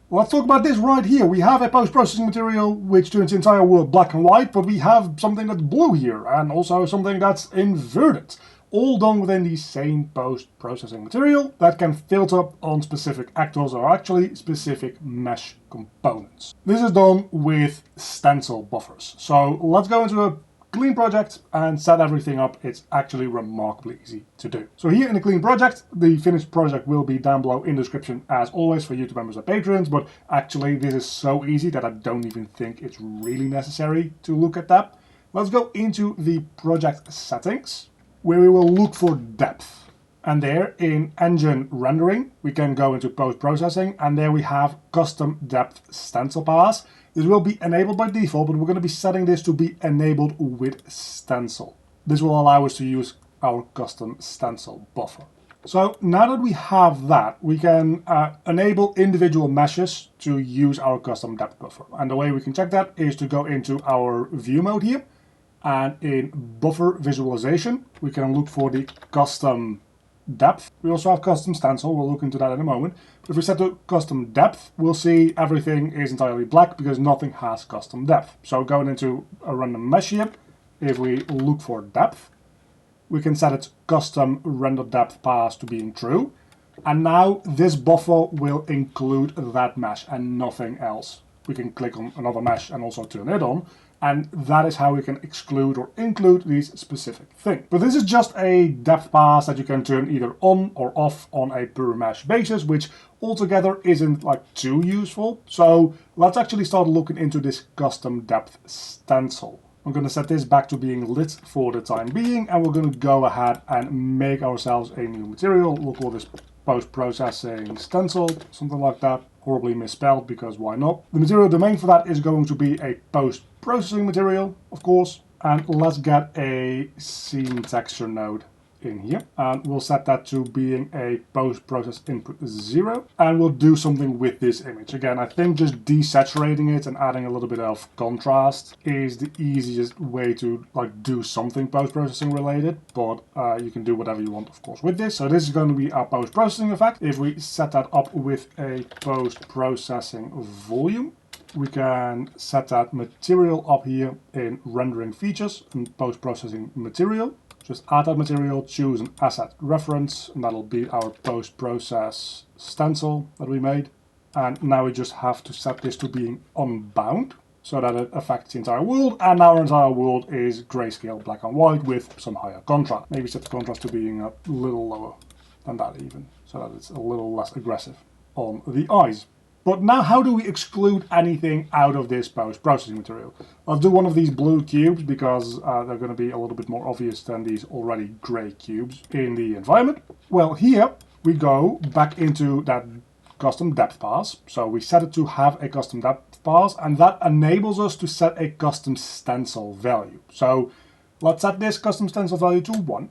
Let's talk about this right here. We have a post-processing material which turns the entire world black and white, but we have something that's blue here, and also something that's inverted. All done within the same post-processing material that can filter on specific actors or actually specific mesh components. This is done with stencil buffers. So let's go into a clean project and set everything up. It's actually remarkably easy to do. So here in the clean project, the finished project will be down below in the description as always for YouTube members and patrons, but actually this is so easy that I don't even think it's really necessary to look at that. Let's go into the project settings, where we will look for depth. And there in engine rendering, we can go into post-processing, and there we have custom depth stencil pass. This will be enabled by default, but we're going to be setting this to be enabled with stencil. This will allow us to use our custom stencil buffer. So now that we have that, we can enable individual meshes to use our custom depth buffer. And the way we can check that is to go into our view mode here, and in buffer visualization, we can look for the custom depth. We also have custom stencil, we'll look into that in a moment. But if we set to custom depth, we'll see everything is entirely black because nothing has custom depth. So going into a random mesh here, if we look for depth, we can set its custom render depth pass to being true. And now this buffer will include that mesh and nothing else. We can click on another mesh and also turn it on. And that is how we can exclude or include these specific things. But this is just a depth pass that you can turn either on or off on a per mesh basis, which altogether isn't like too useful. So let's actually start looking into this custom depth stencil. I'm going to set this back to being lit for the time being, and we're going to go ahead and make ourselves a new material. We'll call this post-processing stencil, something like that. Horribly misspelled, because why not? The material domain for that is going to be a post-processing material, of course. And let's get a scene texture node in here. And we'll set that to being a post-process input 0. And we'll do something with this image. Again, I think just desaturating it and adding a little bit of contrast is the easiest way to do something post-processing related. But you can do whatever you want, of course, with this. So this is going to be our post-processing effect. If we set that up with a post-processing volume, we can set that material up here in rendering features and post-processing material. Just add that material, choose an asset reference, and that'll be our post-process stencil that we made. And now we just have to set this to being unbound so that it affects the entire world. And our entire world is grayscale black and white with some higher contrast. Maybe set the contrast to being a little lower than that even, so that it's a little less aggressive on the eyes. But now how do we exclude anything out of this post-processing material? Let's do one of these blue cubes because they're going to be a little bit more obvious than these already grey cubes in the environment. Well, here we go back into that custom depth pass. So we set it to have a custom depth pass, and that enables us to set a custom stencil value. So let's set this custom stencil value to 1.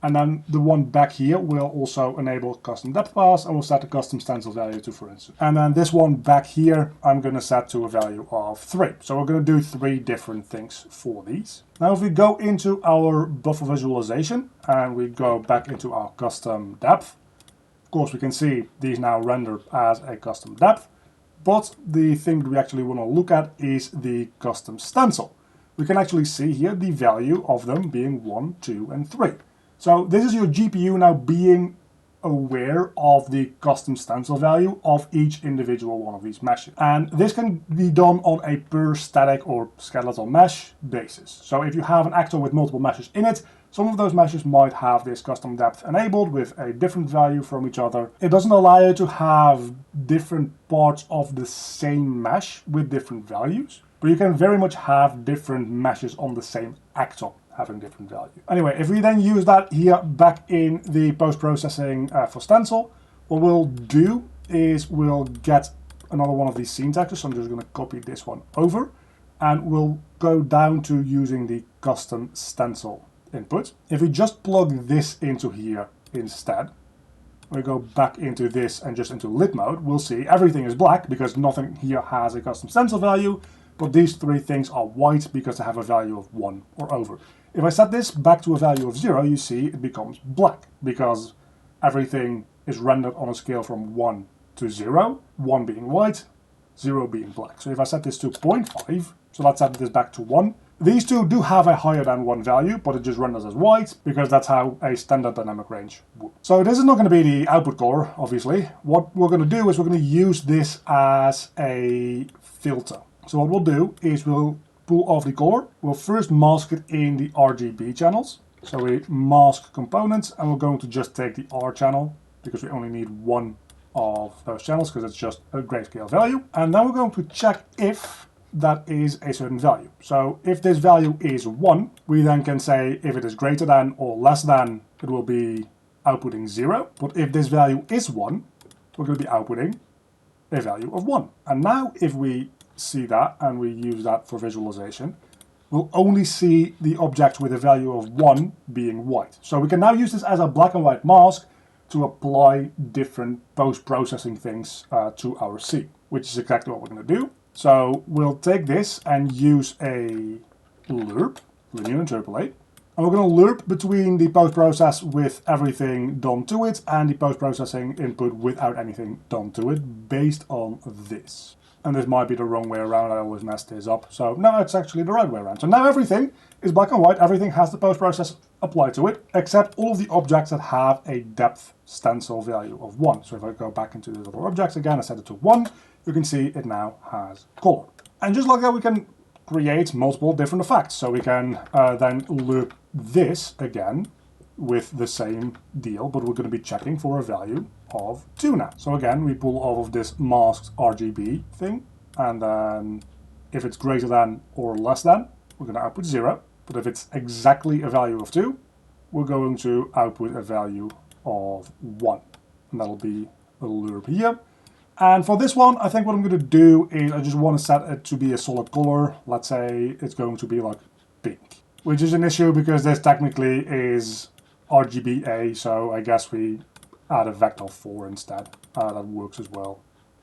And then the one back here will also enable custom depth pass, and we'll set the custom stencil value to, for instance. And then this one back here, I'm going to set to a value of 3. So we're going to do 3 different things for these. Now if we go into our buffer visualization and we go back into our custom depth, of course we can see these now render as a custom depth. But the thing that we actually want to look at is the custom stencil. We can actually see here the value of them being 1, 2, and 3. So this is your GPU now being aware of the custom stencil value of each individual one of these meshes. And this can be done on a per static or skeletal mesh basis. So if you have an actor with multiple meshes in it, some of those meshes might have this custom depth enabled with a different value from each other. It doesn't allow you to have different parts of the same mesh with different values, but you can very much have different meshes on the same actor having different value. Anyway, if we then use that here back in the post-processing for stencil, what we'll do is we'll get another one of these scene textures. So I'm just going to copy this one over, and we'll go down to using the custom stencil input. If we just plug this into here instead, we go back into this and just into lit mode, we'll see everything is black because nothing here has a custom stencil value, but these 3 things are white because they have a value of 1 or over. If I set this back to a value of 0, you see it becomes black because everything is rendered on a scale from 1 to 0, 1 being white, 0 being black. So if I set this to 0.5, so let's set this back to 1. These two do have a higher than 1 value, but it just renders as white, because that's how a standard dynamic range would. So this is not going to be the output color, obviously. What we're going to do is we're going to use this as a filter. So what we'll do is we'll pull off the color. We'll first mask it in the RGB channels. So we mask components, and we're going to just take the R channel, because we only need one of those channels, because it's just a grayscale value. And then we're going to check if that is a certain value. So if this value is 1, we then can say if it is greater than or less than, it will be outputting 0. But if this value is 1, we're going to be outputting a value of 1. And now if we see that and we use that for visualization, we'll only see the object with a value of 1 being white. So we can now use this as a black and white mask to apply different post-processing things to our scene, which is exactly what we're going to do. So we'll take this and use a lerp, linear interpolate, and we're going to lerp between the post-process with everything done to it and the post-processing input without anything done to it based on this. And this might be the wrong way around, I always mess this up. So no, it's actually the right way around. So now everything is black and white, everything has the post-process applied to it, except all of the objects that have a depth stencil value of 1. So if I go back into the little objects again, I set it to 1, you can see it now has color. And just like that, we can create multiple different effects. So we can then loop this again with the same deal, but we're going to be checking for a value of 2 now. So again, we pull off of this masked RGB thing, and then if it's greater than or less than, we're going to output 0. But if it's exactly a value of 2, we're going to output a value of 1. And that'll be a lerp here. And for this one, I think what I'm going to do is I just want to set it to be a solid color. Let's say it's going to be like pink, which is an issue because this technically is RGBA, so I guess we add a vector 4 instead. That works as well.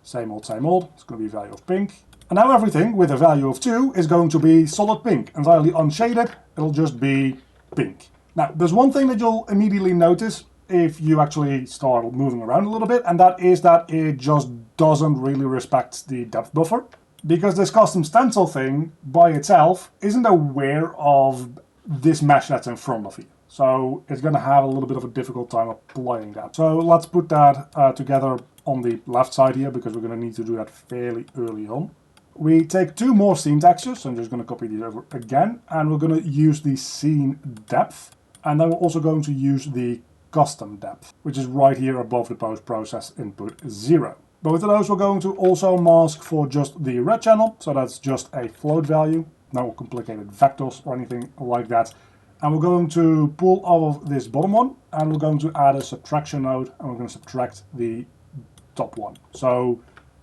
Same old, same old. It's going to be a value of pink. And now everything with a value of 2 is going to be solid pink, entirely unshaded. It'll just be pink. Now, there's one thing that you'll immediately notice if you actually start moving around a little bit, and that is that it just doesn't really respect the depth buffer, because this custom stencil thing by itself isn't aware of this mesh that's in front of you. So it's going to have a little bit of a difficult time applying that. So let's put that together on the left side here, because we're going to need to do that fairly early on. We take 2 more scene textures, so I'm just going to copy these over again, and we're going to use the scene depth, and then we're also going to use the custom depth, which is right here above the post-process input 0. Both of those we're going to also mask for just the red channel, so that's just a float value, no complicated vectors or anything like that. And we're going to pull off of this bottom one, and we're going to add a subtraction node, and we're going to subtract the top one. So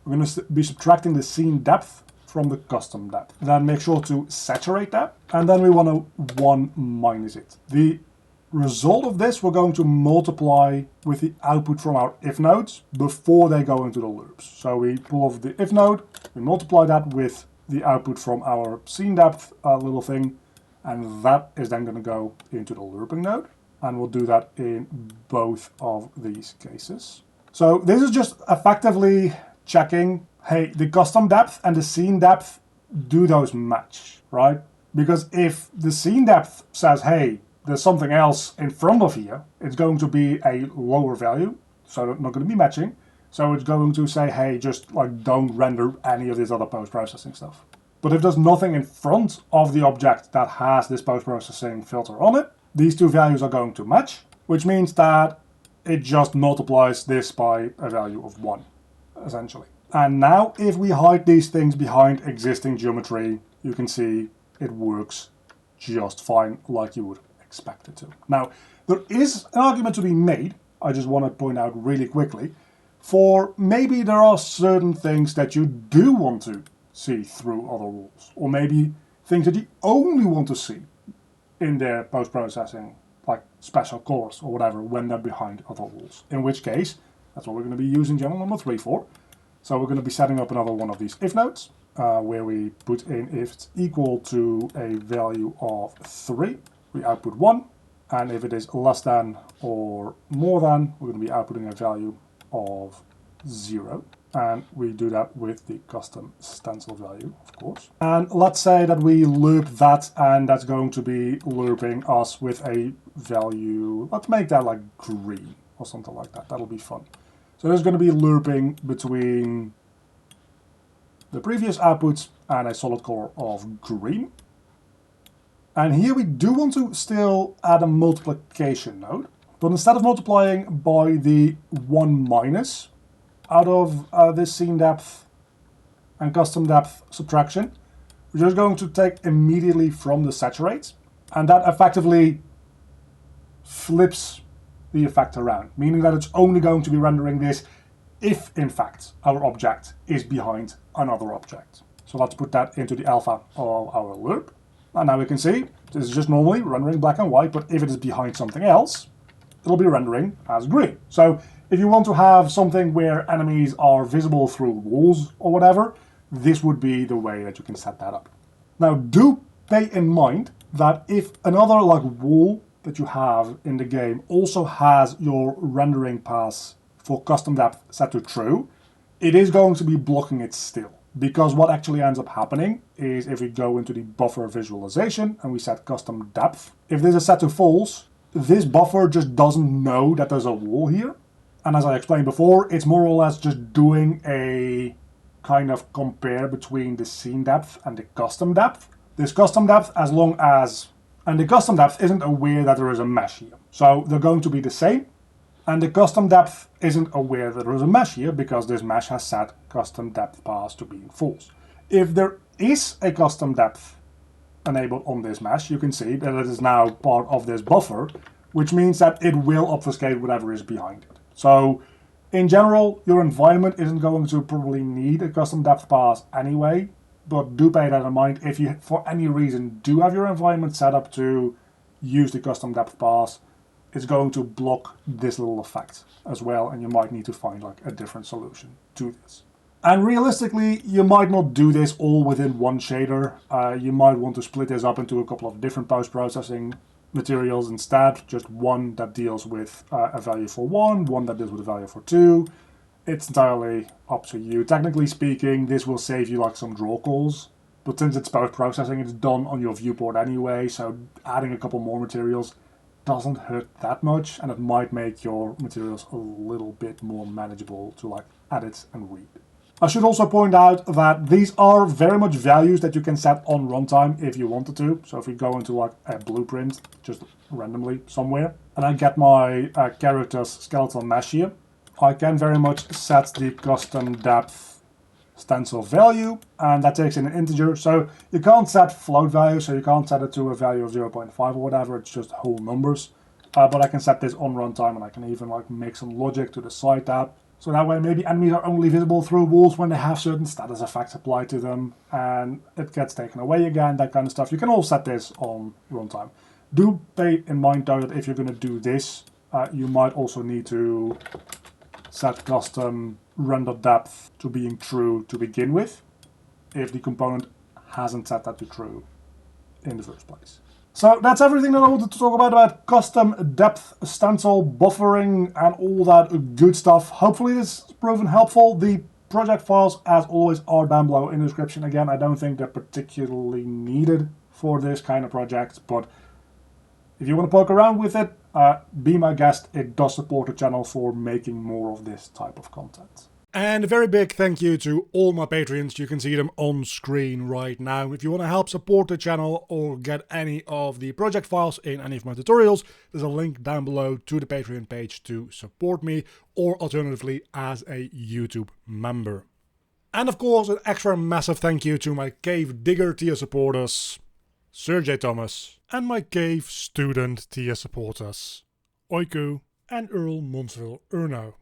we're going to be subtracting the scene depth from the custom depth. Then make sure to saturate that, and then we want to 1 minus it. The result of this we're going to multiply with the output from our if nodes before they go into the loops. So we pull off the if node, we multiply that with the output from our scene depth little thing, and that is then going to go into the looping node. And we'll do that in both of these cases. So this is just effectively checking, hey, the custom depth and the scene depth, do those match, right? Because if the scene depth says, hey, there's something else in front of here, it's going to be a lower value, so not going to be matching. So it's going to say, hey, just like don't render any of this other post-processing stuff. But if there's nothing in front of the object that has this post-processing filter on it, these 2 values are going to match, which means that it just multiplies this by a value of 1, essentially. And now if we hide these things behind existing geometry, you can see it works just fine like you would expect it to. Now, there is an argument to be made, I just want to point out really quickly, for maybe there are certain things that you do want to see through other walls, or maybe things that you only want to see in their post-processing, like special colors or whatever, when they're behind other walls. In which case, that's what we're going to be using channel number 3 for. So we're going to be setting up another one of these if nodes, where we put in if it's equal to a value of 3. We output 1, and if it is less than or more than, we're going to be outputting a value of 0. And we do that with the custom stencil value, of course. And let's say that we loop that, and that's going to be looping us with a value. Let's make that like green or something like that. That'll be fun. So there's going to be looping between the previous outputs and a solid color of green. And here we do want to still add a multiplication node, but instead of multiplying by the 1 minus out of this scene depth and custom depth subtraction, we're just going to take immediately from the saturate, and that effectively flips the effect around, meaning that it's only going to be rendering this if, in fact, our object is behind another object. So let's put that into the alpha of our loop. And now we can see this is just normally rendering black and white, but if it is behind something else, it'll be rendering as green. So if you want to have something where enemies are visible through walls or whatever, this would be the way that you can set that up. Now do pay in mind that if another like wall that you have in the game also has your rendering pass for custom depth set to true, it is going to be blocking it still. Because what actually ends up happening is if we go into the buffer visualization and we set custom depth, if this is set to false, this buffer just doesn't know that there's a wall here. And as I explained before, it's more or less just doing a kind of compare between the scene depth and the custom depth. This custom depth, and the custom depth isn't aware that there is a mesh here. So they're going to be the same. And the custom depth isn't aware that there is a mesh here because this mesh has set custom depth pass to being false. If there is a custom depth enabled on this mesh, you can see that it is now part of this buffer, which means that it will obfuscate whatever is behind it. So in general, your environment isn't going to probably need a custom depth pass anyway, but do bear that in mind. If you, for any reason, do have your environment set up to use the custom depth pass, it's going to block this little effect as well, and you might need to find like a different solution to this. And realistically, you might not do this all within one shader. You might want to split this up into a couple of different post-processing materials instead. Just one that deals with a value for 1, one that deals with a value for 2. It's entirely up to you. Technically speaking, this will save you like some draw calls, but since it's post-processing, it's done on your viewport anyway, so adding a couple more materials doesn't hurt that much, and it might make your materials a little bit more manageable to like edit and read. I should also point out that these are very much values that you can set on runtime if you wanted to. So if we go into like a blueprint, just randomly somewhere, and I get my character's skeletal mesh here, I can very much set the custom depth stencil value, and that takes in an integer. So you can't set float value, so you can't set it to a value of 0.5 or whatever, it's just whole numbers. But I can set this on runtime, and I can even like make some logic to the side tab. So that way maybe enemies are only visible through walls when they have certain status effects applied to them, and it gets taken away again, that kind of stuff. You can all set this on runtime. Do pay in mind though that if you're going to do this, you might also need to set custom render depth to being true to begin with, if the component hasn't set that to true in the first place. So that's everything that I wanted to talk about custom depth, stencil, buffering, and all that good stuff. Hopefully this has proven helpful. The project files, as always, are down below in the description. Again, I don't think they're particularly needed for this kind of project, but if you want to poke around with it, be my guest. It does support the channel for making more of this type of content. And a very big thank you to all my Patreons. You can see them on screen right now. If you want to help support the channel or get any of the project files in any of my tutorials, there's a link down below to the Patreon page to support me, or alternatively as a YouTube member. And of course, an extra massive thank you to my Cave Digger tier supporters, Sir J. Thomas, and my Cave Student tier supporters, Oiku and Earl Monsville Urno.